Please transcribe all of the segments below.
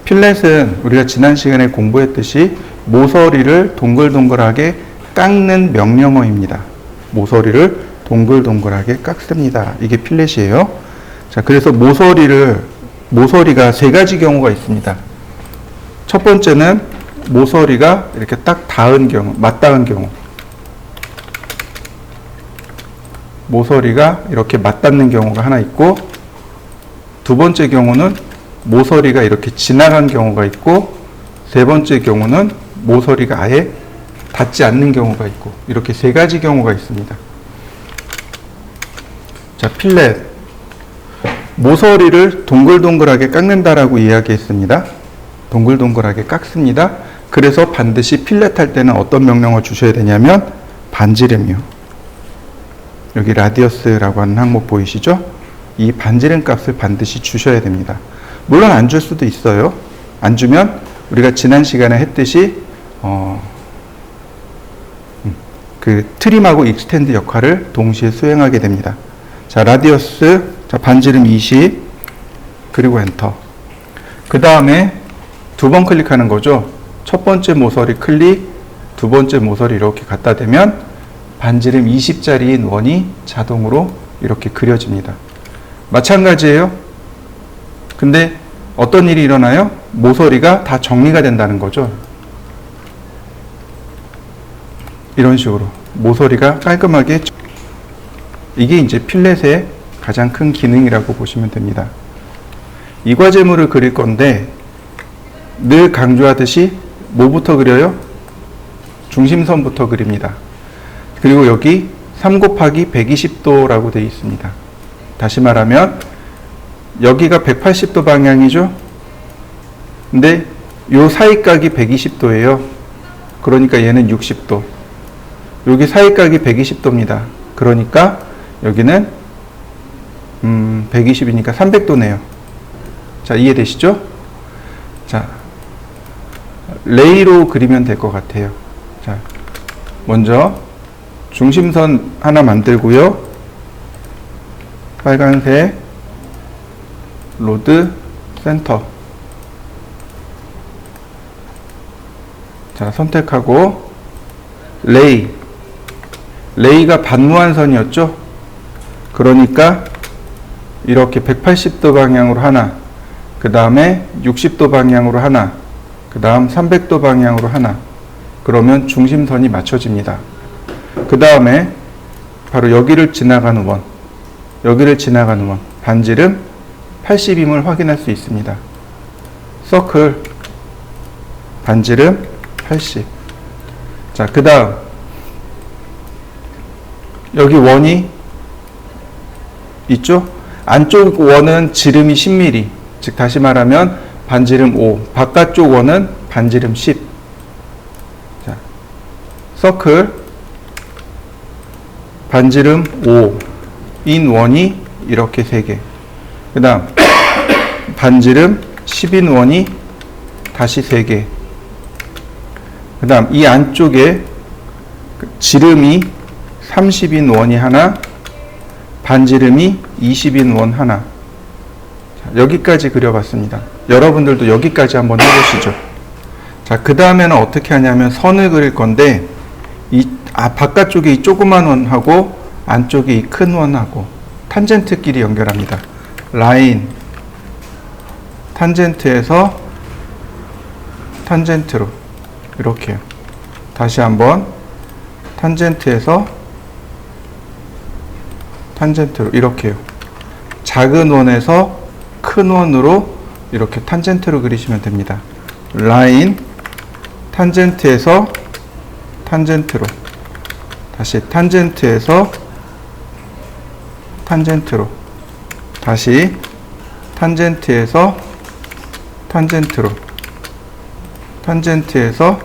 필렛은 우리가 지난 시간에 공부했듯이 모서리를 동글동글하게 깎는 명령어입니다. 모서리를 동글동글하게 깎습니다. 이게 필렛이에요. 자, 그래서 모서리가 세 가지 경우가 있습니다. 첫 번째는 모서리가 이렇게 딱 닿은 경우, 맞닿은 경우. 모서리가 이렇게 맞닿는 경우가 하나 있고, 두 번째 경우는 모서리가 이렇게 지나간 경우가 있고, 세 번째 경우는 모서리가 아예 닿지 않는 경우가 있고, 이렇게 세 가지 경우가 있습니다. 자, 필렛. 모서리를 동글동글하게 깎는다라고 이야기했습니다. 동글동글하게 깎습니다. 그래서 반드시 필렛 할 때는 어떤 명령어 주셔야 되냐면 반지름이요. 여기 라디어스라고 하는 항목 보이시죠? 이 반지름 값을 반드시 주셔야 됩니다. 물론 안 줄 수도 있어요. 안 주면 우리가 지난 시간에 했듯이 그 트림하고 익스텐드 역할을 동시에 수행하게 됩니다. 자, 라디어스, 자, 반지름 20, 그리고 엔터. 그 다음에 두 번 클릭하는 거죠. 첫 번째 모서리 클릭, 두 번째 모서리 이렇게 갖다 대면 반지름 20짜리인 원이 자동으로 이렇게 그려집니다. 마찬가지예요. 근데 어떤 일이 일어나요? 모서리가 다 정리가 된다는 거죠. 이런 식으로 모서리가 깔끔하게, 이게 이제 필렛의 가장 큰 기능이라고 보시면 됩니다. 이과제물을 그릴 건데 늘 강조하듯이 뭐부터 그려요? 중심선부터 그립니다. 그리고 여기 3 곱하기 120도라고 되어 있습니다. 다시 말하면 여기가 180도 방향이죠? 근데 요 사이각이 120도예요. 그러니까 얘는 60도. 여기 사이각이 120도입니다. 그러니까 여기는 120이니까 300도네요. 자, 이해되시죠? 자, 레이로 그리면 될 것 같아요. 자, 먼저 중심선 하나 만들고요. 빨간색 로드 센터. 자, 선택하고 레이가 반무한선이었죠? 그러니까 이렇게 180도 방향으로 하나, 그 다음에 60도 방향으로 하나, 그 다음 300도 방향으로 하나. 그러면 중심선이 맞춰집니다. 그 다음에 바로 여기를 지나가는 원, 반지름 80임을 확인할 수 있습니다. 서클 반지름 80. 자, 그 다음 여기 원이 있죠? 안쪽 원은 지름이 10mm, 즉 다시 말하면 반지름 5, 바깥쪽 원은 반지름 10. 자, 서클 반지름 5인 원이 이렇게 3개. 그 다음 반지름 10인 원이 다시 3개. 그 다음 이 안쪽에 지름이 30인 원이 하나, 반지름이 20인 원 하나. 자, 여기까지 그려봤습니다. 여러분들도 여기까지 한번 해보시죠. 자, 그 다음에는 어떻게 하냐면 선을 그릴 건데 바깥쪽에 이 조그만 원하고 안쪽에 이 큰 원하고 탄젠트끼리 연결합니다. 라인, 탄젠트에서 탄젠트로 이렇게요. 다시 한번 탄젠트에서 탄젠트로 이렇게요. 작은 원에서 큰 원으로 이렇게 탄젠트로 그리시면 됩니다. 라인, 탄젠트에서 탄젠트로, 다시 탄젠트에서 탄젠트로, 다시 탄젠트에서 탄젠트로, 탄젠트에서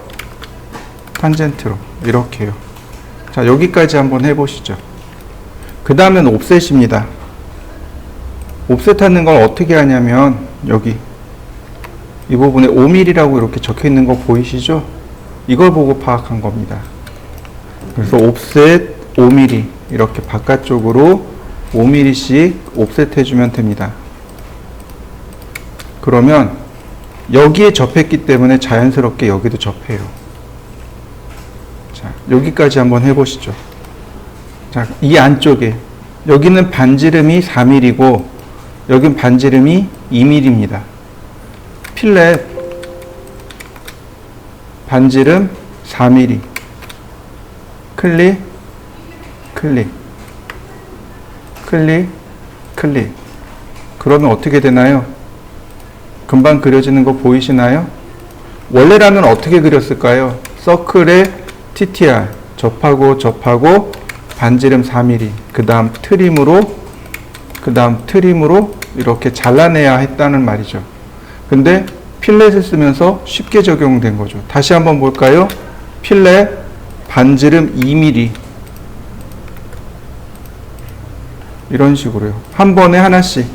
탄젠트로 이렇게요. 자, 여기까지 한번 해보시죠. 그 다음엔 옵셋입니다. 옵셋 하는 걸 어떻게 하냐면 여기 이 부분에 5mm라고 이렇게 적혀 있는 거 보이시죠? 이걸 보고 파악한 겁니다. 그래서 옵셋 5mm 이렇게 바깥쪽으로 5mm씩 옵셋 해주면 됩니다. 그러면 여기에 접했기 때문에 자연스럽게 여기도 접해요. 자, 여기까지 한번 해보시죠. 자, 이 안쪽에 여기는 반지름이 4mm고 여긴 반지름이 2mm입니다. 필렛 반지름 4mm 클릭 클릭 클릭 클릭. 그러면 어떻게 되나요? 금방 그려지는 거 보이시나요? 원래라면 어떻게 그렸을까요? 서클에 TTR 접하고 접하고 반지름 4mm 그 다음 트림으로 이렇게 잘라내야 했다는 말이죠. 근데 필렛을 쓰면서 쉽게 적용된 거죠. 다시 한번 볼까요? 필렛 반지름 2mm 이런 식으로요. 한 번에 하나씩.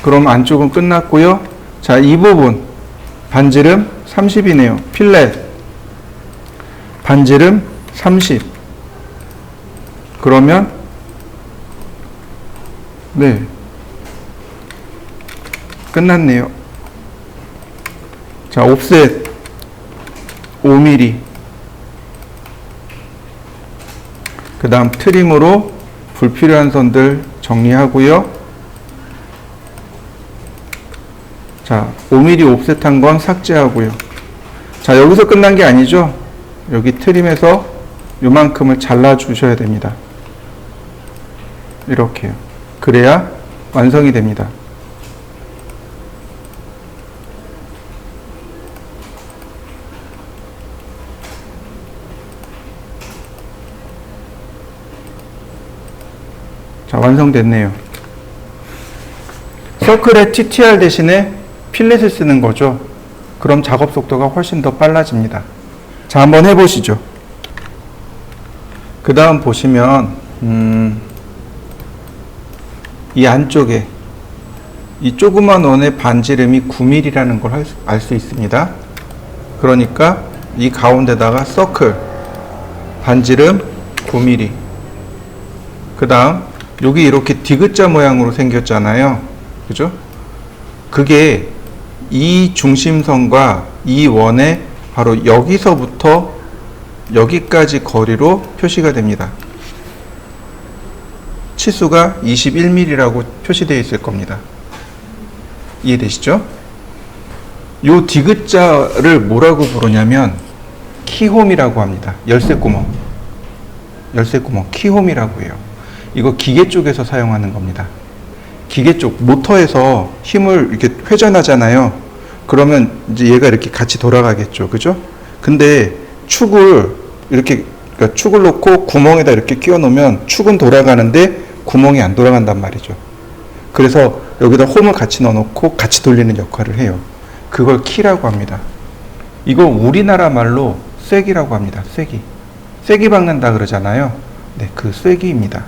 그럼 안쪽은 끝났고요. 자, 이 부분 반지름 30이네요. 필렛 반지름 30. 그러면 네, 끝났네요. 자, 옵셋 5mm. 그 다음 트림으로 불필요한 선들 정리하고요. 자, 5mm 옵셋한 건 삭제하고요. 자, 여기서 끝난 게 아니죠. 여기 트림에서 요만큼을 잘라 주셔야 됩니다. 이렇게요. 그래야 완성이 됩니다. 자, 완성됐네요. 서클의 TTR 대신에 필렛을 쓰는 거죠. 그럼 작업 속도가 훨씬 더 빨라집니다. 자, 한번 해보시죠. 그 다음 보시면 이 안쪽에 이 조그만 원의 반지름이 9mm라는 걸 알 수 있습니다. 그러니까 이 가운데다가 서클 반지름 9mm 그 다음 여기 이렇게 디귿자 모양으로 생겼잖아요. 그죠? 그게 이 중심선과 이 원의 바로 여기서부터 여기까지 거리로 표시가 됩니다. 치수가 21mm라고 표시되어 있을 겁니다. 이해되시죠? 요 디귿자를 뭐라고 부르냐면 키홈이라고 합니다. 열쇠구멍 키홈이라고 해요. 이거 기계 쪽에서 사용하는 겁니다. 기계 쪽 모터에서 힘을 이렇게 회전하잖아요. 그러면 이제 얘가 이렇게 같이 돌아가겠죠. 그죠? 근데 축을 이렇게 그러니까 축을 놓고 구멍에다 이렇게 끼워 놓으면 축은 돌아가는데 구멍이 안 돌아간단 말이죠. 그래서 여기다 홈을 같이 넣어 놓고 같이 돌리는 역할을 해요. 그걸 키라고 합니다. 이거 우리나라 말로 쐐기라고 합니다. 쐐기 박는다 그러잖아요. 네, 그 쐐기입니다.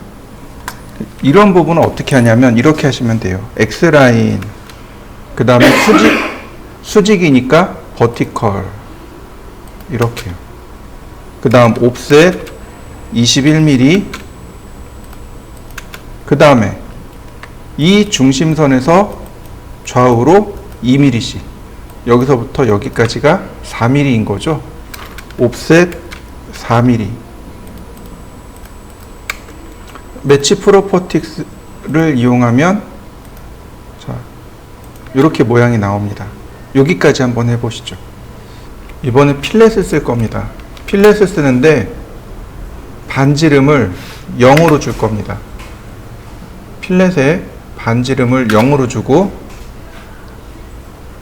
이런 부분은 어떻게 하냐면 이렇게 하시면 돼요. X라인 그 다음에 수직이니까 버티컬 이렇게요. 그 다음 옵셋 21mm 그 다음에 이 중심선에서 좌우로 2mm씩 여기서부터 여기까지가 4mm인 거죠. 옵셋 4mm 매치 프로퍼틱스를 이용하면 자, 이렇게 모양이 나옵니다. 여기까지 한번 해보시죠. 이번에 필렛을 쓸 겁니다. 필렛을 쓰는데 반지름을 0으로 줄 겁니다. 필렛에 반지름을 0으로 주고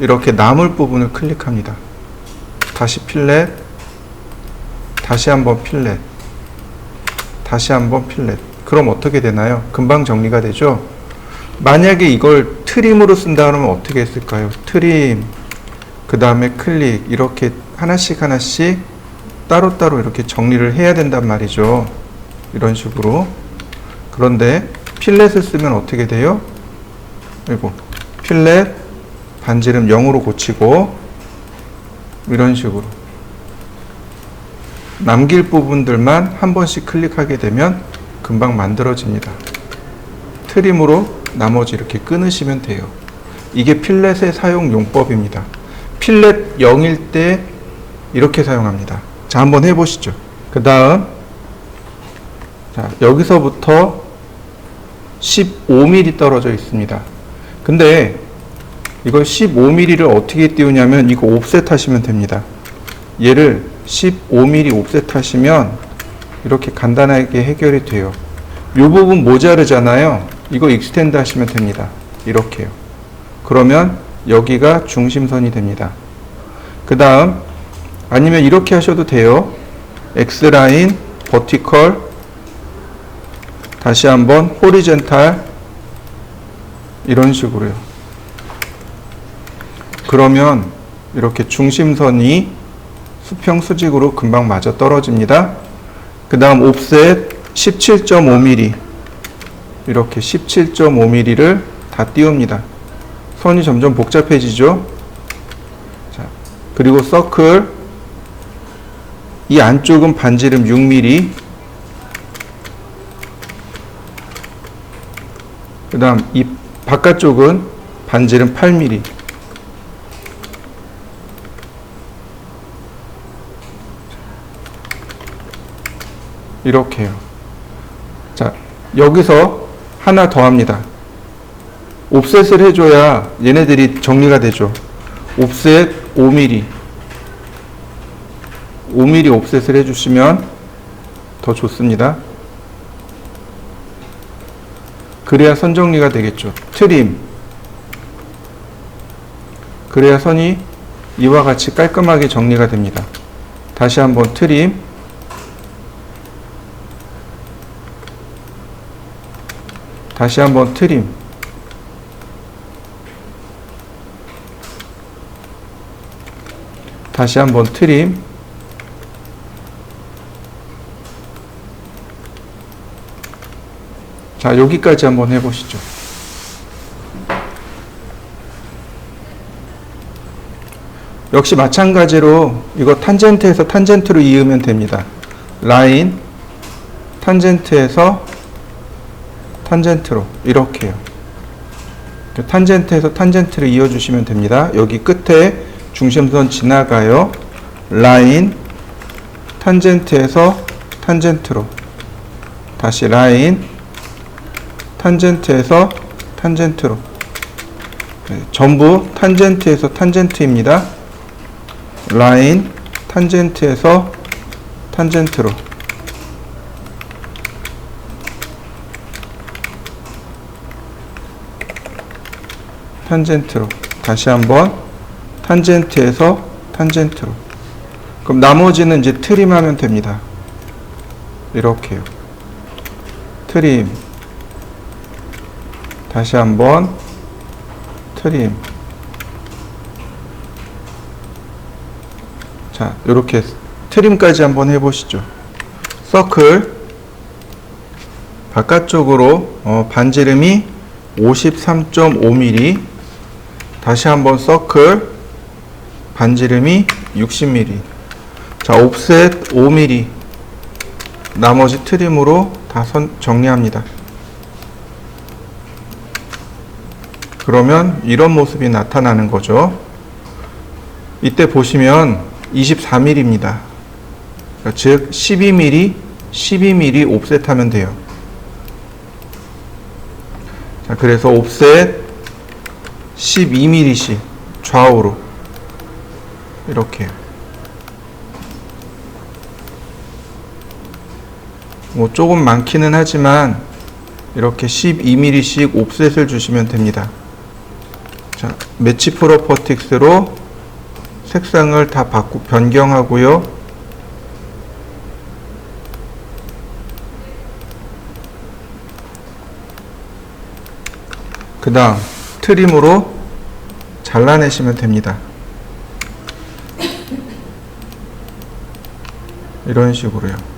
이렇게 남을 부분을 클릭합니다. 다시 필렛, 다시 한번 필렛, 다시 한번 필렛. 그럼 어떻게 되나요? 금방 정리가 되죠? 만약에 이걸 트림으로 쓴다 그러면 어떻게 했을까요? 트림, 그 다음에 클릭, 이렇게 하나씩 따로따로 이렇게 정리를 해야 된단 말이죠. 이런 식으로. 그런데 필렛을 쓰면 어떻게 돼요? 그리고 필렛, 반지름 0으로 고치고 이런 식으로 남길 부분들만 한 번씩 클릭하게 되면 금방 만들어집니다. 트림으로 나머지 이렇게 끊으시면 돼요. 이게 필렛의 사용 용법입니다. 필렛 0일 때 이렇게 사용합니다. 자, 한번 해보시죠. 그 다음, 자, 여기서부터 15mm 떨어져 있습니다. 근데 이걸 15mm를 어떻게 띄우냐면 이거 옵셋 하시면 됩니다. 얘를 15mm 옵셋 하시면 이렇게 간단하게 해결이 돼요. 이 부분 모자르잖아요. 이거 익스텐드 하시면 됩니다. 이렇게요. 그러면 여기가 중심선이 됩니다. 그 다음 아니면 이렇게 하셔도 돼요. X라인, 버티컬, 다시 한번 호리젠탈, 이런 식으로요. 그러면 이렇게 중심선이 수평 수직으로 금방 맞아 떨어집니다. 그 다음 옵셋 17.5mm, 이렇게 17.5mm를 다 띄웁니다. 선이 점점 복잡해지죠. 자, 그리고 서클, 이 안쪽은 반지름 6mm, 그 다음 이 바깥쪽은 반지름 8mm. 이렇게요. 자, 여기서 하나 더 합니다. 옵셋을 해줘야 얘네들이 정리가 되죠. 옵셋 5mm. 5mm 옵셋을 해주시면 더 좋습니다. 그래야 선 정리가 되겠죠. 트림. 그래야 선이 이와 같이 깔끔하게 정리가 됩니다. 다시 한번 트림. 다시 한번 트림. 다시 한번 트림. 자, 여기까지 한번 해보시죠. 역시 마찬가지로 이거 탄젠트에서 탄젠트로 이으면 됩니다. 라인, 탄젠트에서 탄젠트로 이렇게요. 탄젠트에서 탄젠트를 이어주시면 됩니다. 여기 끝에 중심선 지나가요. 라인, 탄젠트에서 탄젠트로, 다시 라인, 탄젠트에서 탄젠트로. 네, 전부 탄젠트에서 탄젠트입니다. 라인, 탄젠트에서 탄젠트로. 탄젠트로. 다시 한번 탄젠트에서 탄젠트로. 그럼 나머지는 이제 트림하면 됩니다. 이렇게요. 트림. 다시 한번 트림. 자, 이렇게 트림까지 한번 해보시죠. 서클 바깥쪽으로 반지름이 53.5mm. 다시 한번 서클 반지름이 60mm. 자, 옵셋 5mm. 나머지 트림으로 다 선 정리합니다. 그러면 이런 모습이 나타나는 거죠. 이때 보시면 24mm입니다. 즉 12mm, 12mm 옵셋 하면 돼요. 자, 그래서 옵셋 12mm씩 좌우로 이렇게. 뭐 조금 많기는 하지만 이렇게 12mm씩 옵셋을 주시면 됩니다. 자, 매치 프로퍼틱스로 색상을 다 변경하고요. 그 다음 트림으로 잘라내시면 됩니다. 이런 식으로요.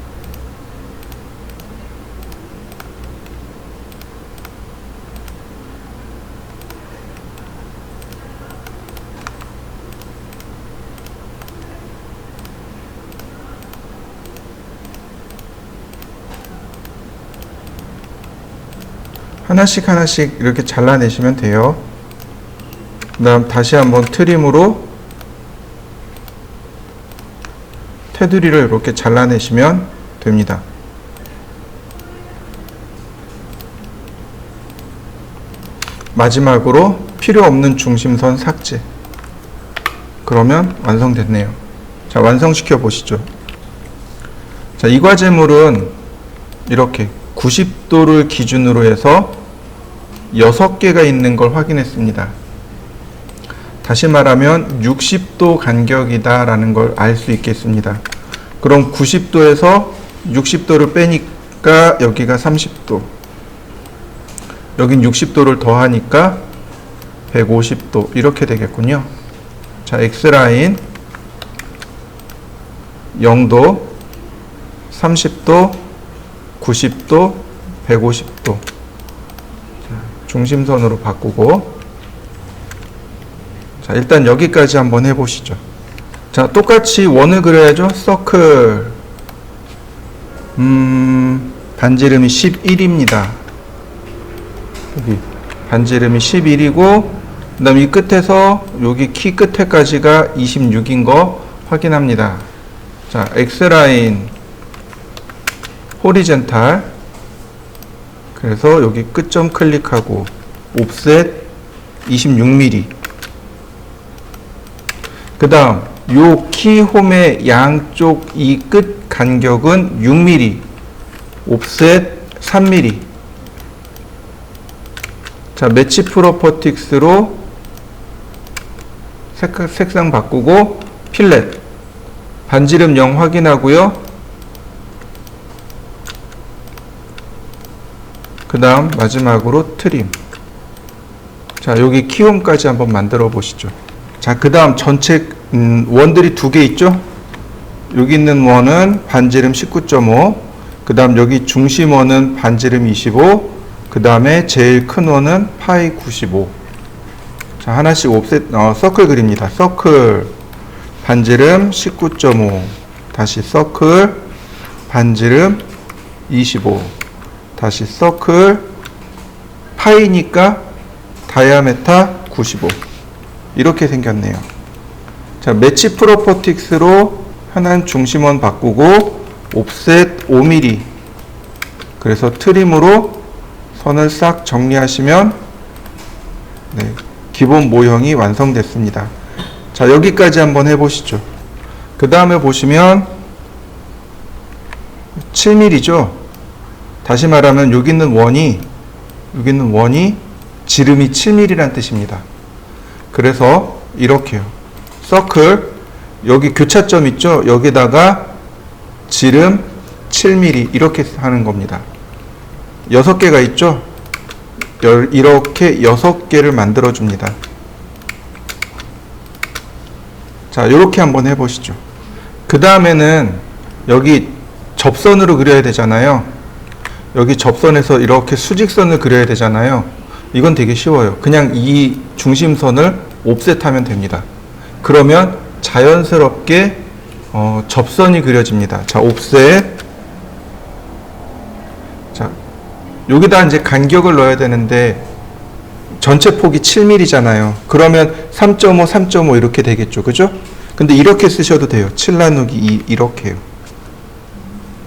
하나씩 하나씩 이렇게 잘라내시면 돼요. 그 다음 다시 한번 트림으로 테두리를 이렇게 잘라내시면 됩니다. 마지막으로 필요 없는 중심선 삭제. 그러면 완성됐네요. 자, 완성시켜 보시죠. 자, 이 과제물은 이렇게 90도를 기준으로 해서 6개가 있는 걸 확인했습니다. 다시 말하면 60도 간격이다 라는 걸 알 수 있겠습니다. 그럼 90도에서 60도를 빼니까 여기가 30도, 여긴 60도를 더하니까 150도 이렇게 되겠군요. 자, X라인 0도, 30도, 90도, 150도. 자, 중심선으로 바꾸고, 자, 일단 여기까지 한번 해보시죠. 자, 똑같이 원을 그려야죠. 서클. 반지름이 11입니다. 여기 반지름이 11이고, 그 다음 이 끝에서 여기 키 끝에까지가 26인 거 확인합니다. 자, X라인 호리젠탈. 그래서 여기 끝점 클릭하고 옵셋 26mm. 그 다음 요 키 홈의 양쪽 이 끝 간격은 6mm. 옵셋 3mm. 자, 매치 프로퍼틱스로 색상 바꾸고 필렛. 반지름 0 확인하고요. 그 다음 마지막으로 트림. 자, 여기 키홈까지 한번 만들어 보시죠. 자, 그 다음 전체 원들이 2개 있죠. 여기 있는 원은 반지름 19.5, 그 다음 여기 중심 원은 반지름 25, 그 다음에 제일 큰 원은 파이 95. 자, 하나씩 서클 그립니다. 서클 반지름 19.5, 다시 서클 반지름 25, 다시 서클 파이니까 다이아메타 95. 이렇게 생겼네요. 자, 매치 프로퍼틱스로 하나는 중심원 바꾸고 옵셋 5mm. 그래서 트림으로 선을 싹 정리하시면 네, 기본 모형이 완성됐습니다. 자, 여기까지 한번 해보시죠. 그 다음에 보시면 7mm죠. 다시 말하면 여기 있는 원이 지름이 7mm란 뜻입니다. 그래서 이렇게요. 서클, 여기 교차점 있죠? 여기다가 지름 7mm 이렇게 하는 겁니다. 6개가 있죠? 이렇게 6개를 만들어 줍니다. 자, 이렇게 한번 해보시죠. 그 다음에는 여기 접선으로 그려야 되잖아요. 여기 접선에서 이렇게 수직선을 그려야 되잖아요. 이건 되게 쉬워요. 그냥 이 중심선을 옵셋하면 됩니다. 그러면 자연스럽게 접선이 그려집니다. 자, 옵셋. 자, 여기다 이제 간격을 넣어야 되는데 전체 폭이 7mm잖아요. 그러면 3.5, 3.5 이렇게 되겠죠. 그죠? 근데 이렇게 쓰셔도 돼요. 7 나누기 2 이렇게요.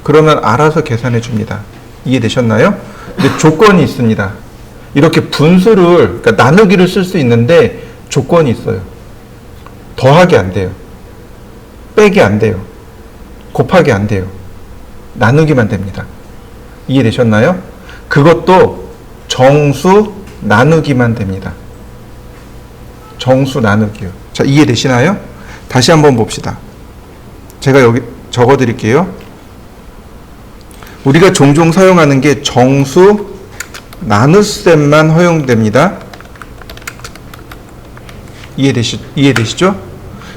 그러면 알아서 계산해 줍니다. 이해되셨나요? 근데 조건이 있습니다. 이렇게 분수를, 그러니까 나누기를 쓸 수 있는데 조건이 있어요. 더하기 안 돼요. 빼기 안 돼요. 곱하기 안 돼요. 나누기만 됩니다. 이해되셨나요? 그것도 정수 나누기만 됩니다. 정수 나누기요. 자, 이해되시나요? 다시 한번 봅시다. 제가 여기 적어 드릴게요. 우리가 종종 사용하는 게 정수 나눗셈만 허용됩니다. 이해되시죠?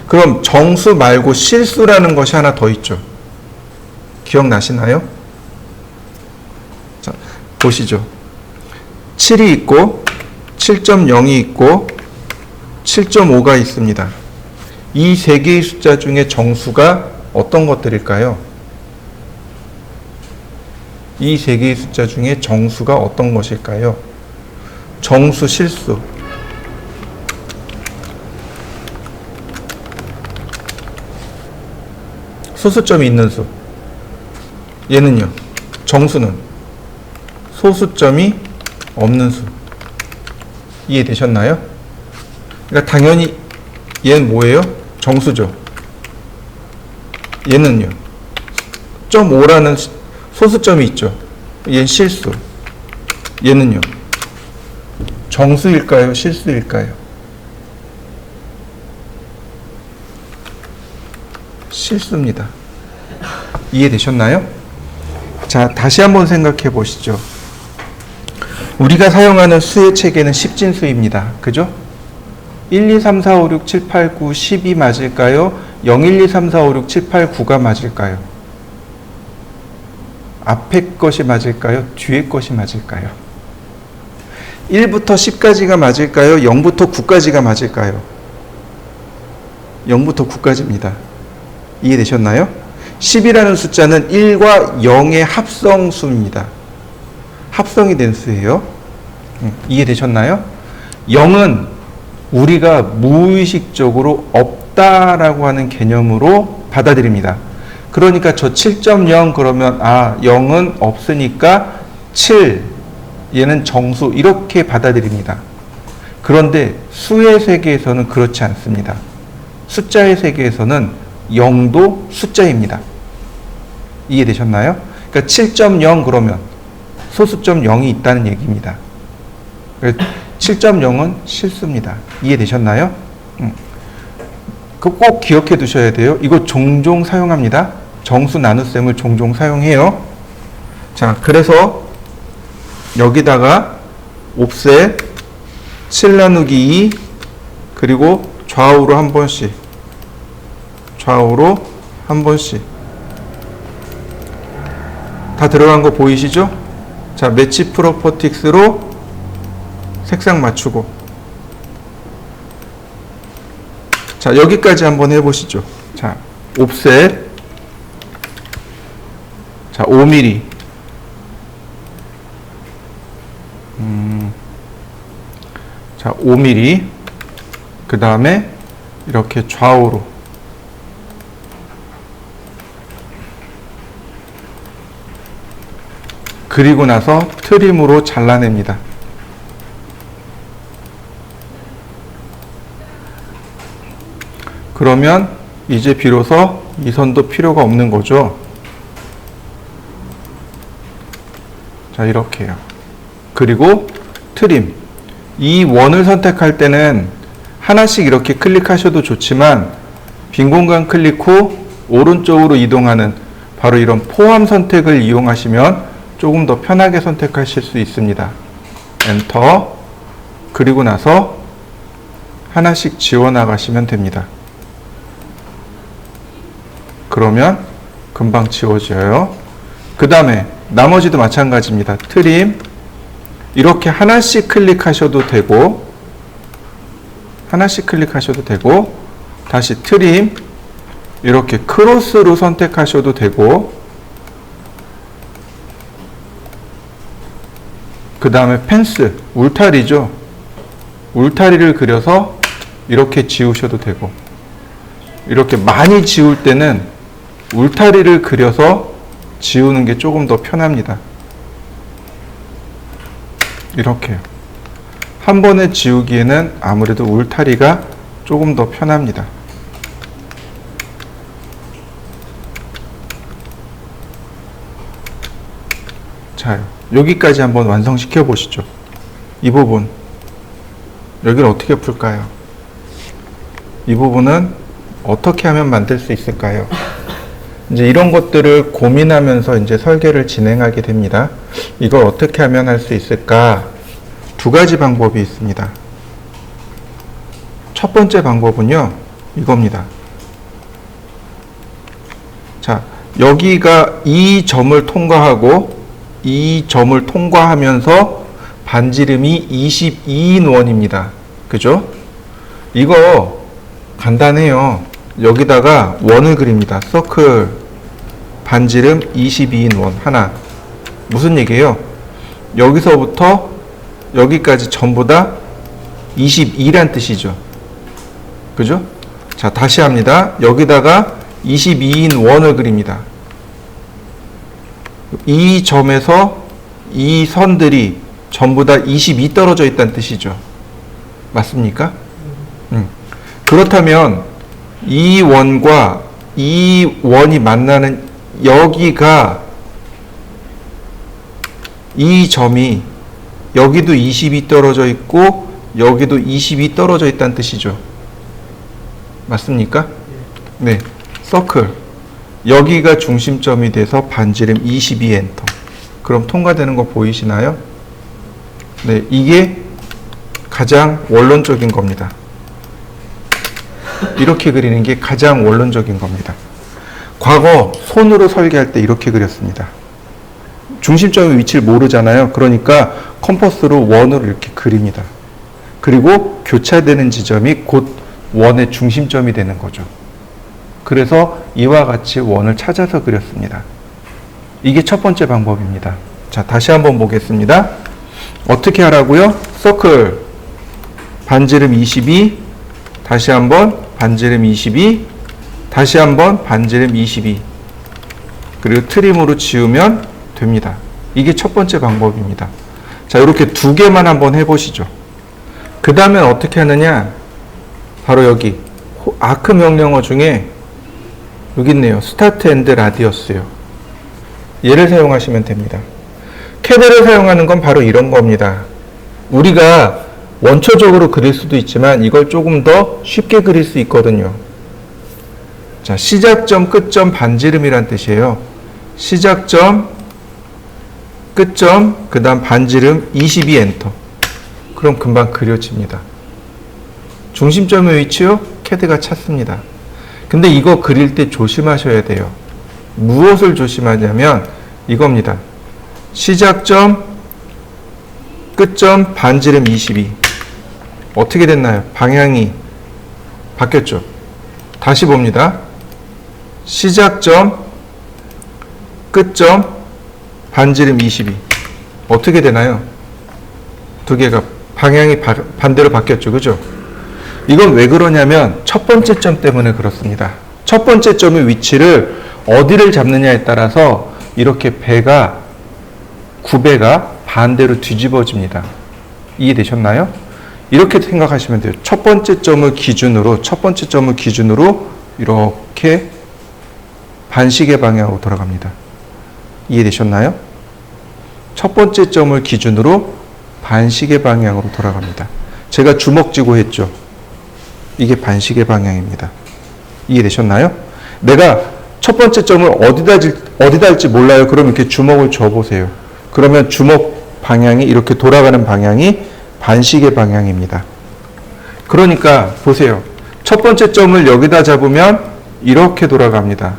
그럼 정수 말고 실수라는 것이 하나 더 있죠. 기억나시나요? 자, 보시죠. 7이 있고 7.0이 있고 7.5가 있습니다. 이 세 개의 숫자 중에 정수가 어떤 것들일까요? 이 세 개의 숫자 중에 정수가 어떤 것일까요? 정수, 실수. 소수점이 있는 수. 얘는요. 정수는 소수점이 없는 수. 이해되셨나요? 그러니까 당연히 얘는 뭐예요? 정수죠. 얘는요. 0.5라는 소수점이 있죠. 얘는 실수. 얘는요. 정수일까요? 실수일까요? 실수입니다. 이해되셨나요? 자, 다시 한번 생각해 보시죠. 우리가 사용하는 수의 체계는 십진수입니다. 그죠? 1, 2, 3, 4, 5, 6, 7, 8, 9, 10이 맞을까요? 0, 1, 2, 3, 4, 5, 6, 7, 8, 9가 맞을까요? 앞에 것이 맞을까요? 뒤에 것이 맞을까요? 1부터 10까지가 맞을까요? 0부터 9까지가 맞을까요? 0부터 9까지입니다. 이해되셨나요? 10이라는 숫자는 1과 0의 합성수입니다. 합성이 된 수예요. 이해되셨나요? 0은 우리가 무의식적으로 없다라고 하는 개념으로 받아들입니다. 그러니까 저 7.0 그러면 0은 없으니까 7, 얘는 정수 이렇게 받아들입니다. 그런데 수의 세계에서는 그렇지 않습니다. 숫자의 세계에서는 0도 숫자입니다. 이해되셨나요? 그러니까 7.0 그러면 소수점 0이 있다는 얘기입니다. 7.0은 실수입니다. 이해되셨나요? 그거 꼭 기억해 두셔야 돼요. 이거 종종 사용합니다. 정수 나눗셈을 종종 사용해요. 자, 그래서 여기다가 옵셋 7 나누기 2 그리고 좌우로 한 번씩 좌우로 한 번씩 다 들어간 거 보이시죠? 자, 매치 프로퍼틱스로 색상 맞추고 자, 여기까지 한번 해보시죠. 자, 옵셋 자, 5mm 자, 5mm 그 다음에 이렇게 좌우로 그리고 나서 트림으로 잘라냅니다. 그러면 이제 비로소 이 선도 필요가 없는 거죠. 자, 이렇게요. 그리고 트림. 이 원을 선택할 때는 하나씩 이렇게 클릭하셔도 좋지만 빈 공간 클릭 후 오른쪽으로 이동하는 바로 이런 포함 선택을 이용하시면 조금 더 편하게 선택하실 수 있습니다. 엔터. 그리고 나서 하나씩 지워 나가시면 됩니다. 그러면 금방 지워져요. 그 다음에 나머지도 마찬가지입니다. 트림. 이렇게 하나씩 클릭하셔도 되고 하나씩 클릭하셔도 되고 다시 트림. 이렇게 크로스로 선택하셔도 되고 그 다음에 펜스, 울타리죠. 울타리를 그려서 이렇게 지우셔도 되고 이렇게 많이 지울 때는 울타리를 그려서 지우는 게 조금 더 편합니다. 이렇게요. 한 번에 지우기에는 아무래도 울타리가 조금 더 편합니다. 자, 여기까지 한번 완성시켜 보시죠. 이 부분 여기를 어떻게 풀까요? 이 부분은 어떻게 하면 만들 수 있을까요? 이제 이런 것들을 고민하면서 이제 설계를 진행하게 됩니다. 이걸 어떻게 하면 할 수 있을까? 두 가지 방법이 있습니다. 첫 번째 방법은요, 이겁니다. 자, 여기가 이 점을 통과하고 이 점을 통과하면서 반지름이 22인 원입니다. 그죠? 이거 간단해요. 여기다가 원을 그립니다. 서클 반지름 22인 원 하나. 무슨 얘기예요? 여기서부터 여기까지 전부 다 22란 뜻이죠. 그죠? 자, 다시 합니다. 여기다가 22인 원을 그립니다. 이 점에서 이 선들이 전부 다 22 떨어져 있다는 뜻이죠. 맞습니까? 그렇다면 이 원과 이 원이 만나는 여기가 이 점이 여기도 22 떨어져 있고 여기도 22 떨어져 있다는 뜻이죠. 맞습니까? 네. 서클. 여기가 중심점이 돼서 반지름 22 엔터. 그럼 통과되는 거 보이시나요? 네. 이게 가장 원론적인 겁니다. 이렇게 그리는 게 가장 원론적인 겁니다. 과거 손으로 설계할 때 이렇게 그렸습니다. 중심점의 위치를 모르잖아요. 그러니까 컴퍼스로 원으로 이렇게 그립니다. 그리고 교차되는 지점이 곧 원의 중심점이 되는 거죠. 그래서 이와 같이 원을 찾아서 그렸습니다. 이게 첫 번째 방법입니다. 자, 다시 한번 보겠습니다. 어떻게 하라고요? 서클 반지름 22, 다시 한번 반지름 22, 다시 한번 반지름 22, 그리고 트림으로 지우면 됩니다. 이게 첫 번째 방법입니다. 자, 이렇게 두 개만 한번 해보시죠. 그 다음엔 어떻게 하느냐? 바로 여기 아크 명령어 중에 여기 있네요. 스타트 앤드 라디어스요. 얘를 사용하시면 됩니다. 캐드를 사용하는 건 바로 이런 겁니다. 우리가 원초적으로 그릴 수도 있지만 이걸 조금 더 쉽게 그릴 수 있거든요. 자, 시작점, 끝점, 반지름이란 뜻이에요. 시작점, 끝점, 그 다음 반지름 22 엔터. 그럼 금방 그려집니다. 중심점의 위치요? 캐드가 찾습니다. 근데 이거 그릴 때 조심하셔야 돼요. 무엇을 조심하냐면 이겁니다. 시작점, 끝점, 반지름 22. 어떻게 됐나요? 방향이 바뀌었죠? 다시 봅니다. 시작점, 끝점, 반지름 22. 어떻게 되나요? 두 개가 방향이 반대로 바뀌었죠. 그죠? 이건 왜 그러냐면 첫 번째 점 때문에 그렇습니다. 첫 번째 점의 위치를 어디를 잡느냐에 따라서 이렇게 배가, 구배가 반대로 뒤집어집니다. 이해되셨나요? 이렇게 생각하시면 돼요. 첫 번째 점을 기준으로 이렇게 반시계 방향으로 돌아갑니다. 이해되셨나요? 첫 번째 점을 기준으로 반시계 방향으로 돌아갑니다. 제가 주먹 쥐고 했죠. 이게 반시계 방향입니다. 이해되셨나요? 내가 첫 번째 점을 어디다 할지 몰라요. 그럼 이렇게 주먹을 쥐어보세요. 그러면 주먹 방향이 이렇게 돌아가는 방향이 반시계 방향입니다. 그러니까 보세요. 첫 번째 점을 여기다 잡으면 이렇게 돌아갑니다.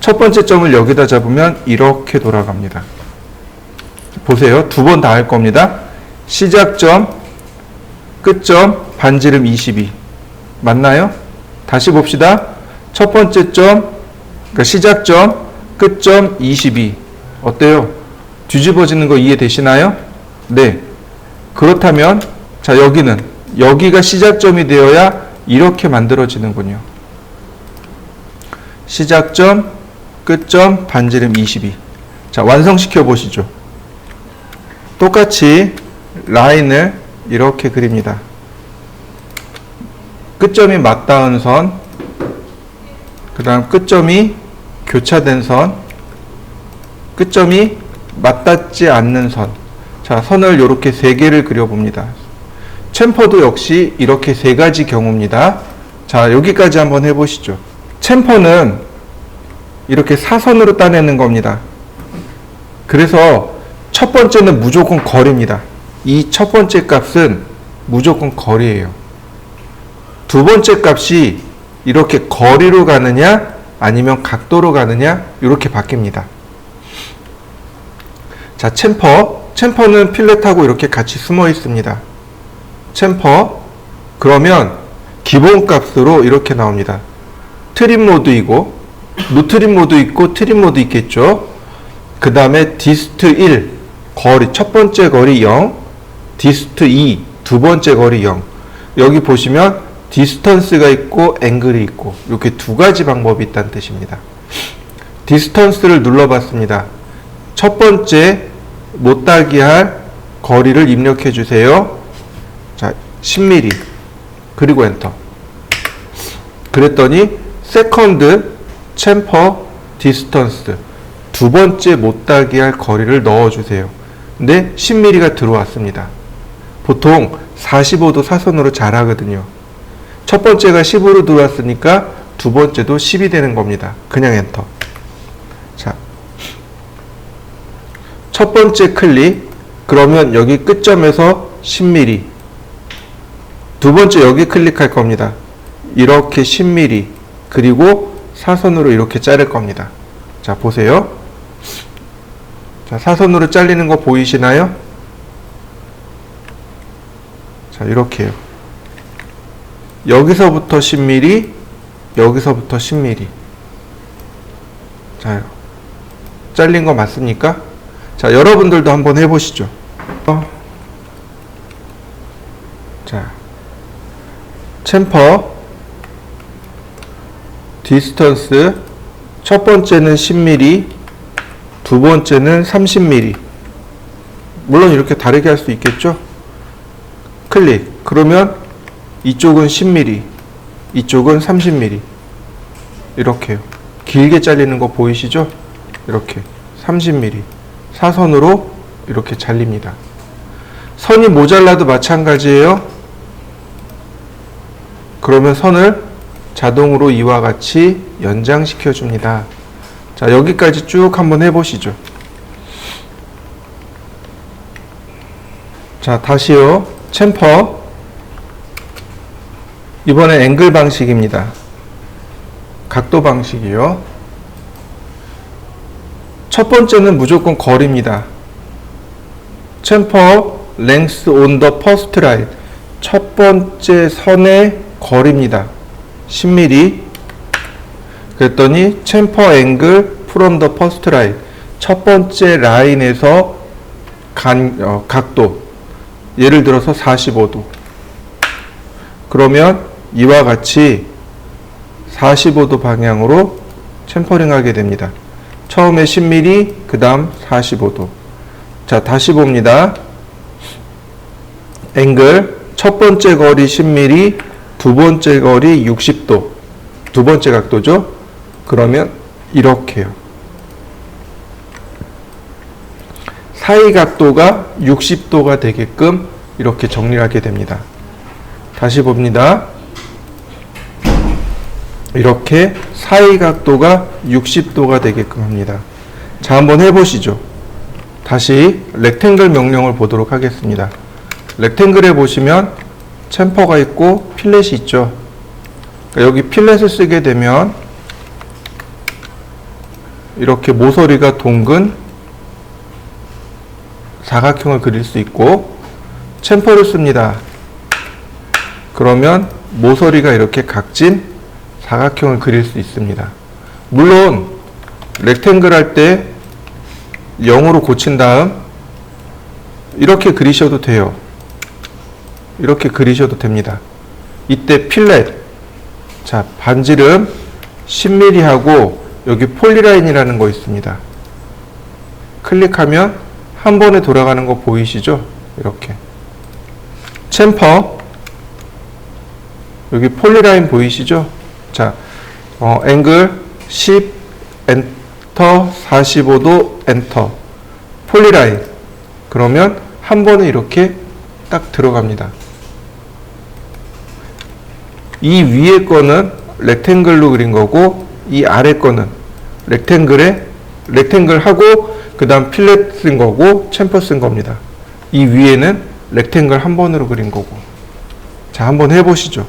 첫 번째 점을 여기다 잡으면 이렇게 돌아갑니다. 보세요. 두 번 다 할 겁니다. 시작점, 끝점, 반지름 22. 맞나요? 다시 봅시다. 첫 번째 점, 그러니까 시작점, 끝점 22. 어때요? 뒤집어지는 거 이해되시나요? 네. 그렇다면 자, 여기가 시작점이 되어야 이렇게 만들어지는군요. 시작점, 끝점, 반지름 22. 자, 완성시켜 보시죠. 똑같이 라인을 이렇게 그립니다. 끝점이 맞닿은 선, 그 다음 끝점이 교차된 선, 끝점이 맞닿지 않는 선. 자, 선을 이렇게 세 개를 그려봅니다. 챔퍼도 역시 이렇게 세 가지 경우입니다. 자, 여기까지 한번 해보시죠. 챔퍼는 이렇게 사선으로 따내는 겁니다. 그래서 첫 번째는 무조건 거리입니다. 이 첫 번째 값은 무조건 거리예요. 두 번째 값이 이렇게 거리로 가느냐 아니면 각도로 가느냐 이렇게 바뀝니다. 자, 챔퍼는 필렛하고 이렇게 같이 숨어 있습니다. 챔퍼, 그러면 기본 값으로 이렇게 나옵니다. 트림 모드이고, 노트림 모드 있고 트림 모드 있겠죠. 그 다음에 디스트 1, 거리, 첫 번째 거리 0, 디스트 2, 두 번째 거리 0. 여기 보시면 디스턴스가 있고 앵글이 있고 이렇게 두 가지 방법이 있다는 뜻입니다. 디스턴스를 눌러봤습니다. 첫 번째 못따기 할 거리를 입력해 주세요. 자, 10mm. 그리고 엔터. 그랬더니 세컨드 챔퍼 디스턴스, 두 번째 못따기 할 거리를 넣어주세요. 근데 10mm가 들어왔습니다. 보통 45도 사선으로 잘 하거든요. 첫 번째가 10으로 들어왔으니까 두 번째도 10이 되는 겁니다. 그냥 엔터. 자, 첫 번째 클릭. 그러면 여기 끝점에서 10mm. 두 번째 여기 클릭할 겁니다. 이렇게 10mm. 그리고 사선으로 이렇게 자를 겁니다. 자, 보세요. 자, 사선으로 잘리는 거 보이시나요? 자, 이렇게요. 여기서부터 10mm, 여기서부터 10mm. 자, 잘린 거 맞습니까? 자, 여러분들도 한번 해보시죠. 자, 챔퍼 디스턴스, 첫 번째는 10mm, 두 번째는 30mm. 물론 이렇게 다르게 할 수 있겠죠? 클릭. 그러면 이쪽은 10mm, 이쪽은 30mm. 이렇게요. 길게 잘리는 거 보이시죠? 이렇게 30mm. 사선으로 이렇게 잘립니다. 선이 모자라도 마찬가지예요. 그러면 선을 자동으로 이와 같이 연장시켜 줍니다. 자, 여기까지 쭉 한번 해보시죠. 자, 다시요. 챔퍼. 이번엔 앵글 방식입니다. 각도 방식이요. 첫 번째는 무조건 거리입니다. 챔퍼 length on the first line. 첫 번째 선의 거리입니다. 10mm. 그랬더니 챔퍼 앵글 from the first line. 첫 번째 라인에서 각도. 예를 들어서 45도. 그러면 이와 같이 45도 방향으로 챔퍼링 하게 됩니다. 처음에 10mm, 그 다음 45도. 자, 다시 봅니다. 앵글, 첫 번째 거리 10mm, 두 번째 거리 60도. 두 번째 각도죠? 그러면 이렇게요. 사이 각도가 60도가 되게끔 이렇게 정리를 하게 됩니다. 다시 봅니다. 이렇게 사이 각도가 60도가 되게끔 합니다. 자, 한번 해보시죠. 다시 렉탱글 명령을 보도록 하겠습니다. 렉탱글에 보시면 챔퍼가 있고 필렛이 있죠. 그러니까 여기 필렛을 쓰게 되면 이렇게 모서리가 동근 사각형을 그릴 수 있고, 챔퍼를 씁니다. 그러면 모서리가 이렇게 각진 사각형을 그릴 수 있습니다. 물론 렉탱글 할 때 0으로 고친 다음 이렇게 그리셔도 돼요. 이렇게 그리셔도 됩니다. 이때 필렛, 자, 반지름 10mm 하고 여기 폴리라인이라는 거 있습니다. 클릭하면 한 번에 돌아가는 거 보이시죠? 이렇게 챔퍼, 여기 폴리라인 보이시죠? 자, 앵글 10 엔터, 45도 엔터, 폴리라인. 그러면 한 번에 이렇게 딱 들어갑니다. 이 위에 거는 렉탱글로 그린 거고, 이 아래 거는 렉탱글 하고 그 다음 필렛 쓴 거고 챔퍼 쓴 겁니다. 이 위에는 렉탱글 한 번으로 그린 거고. 자, 한번 해보시죠.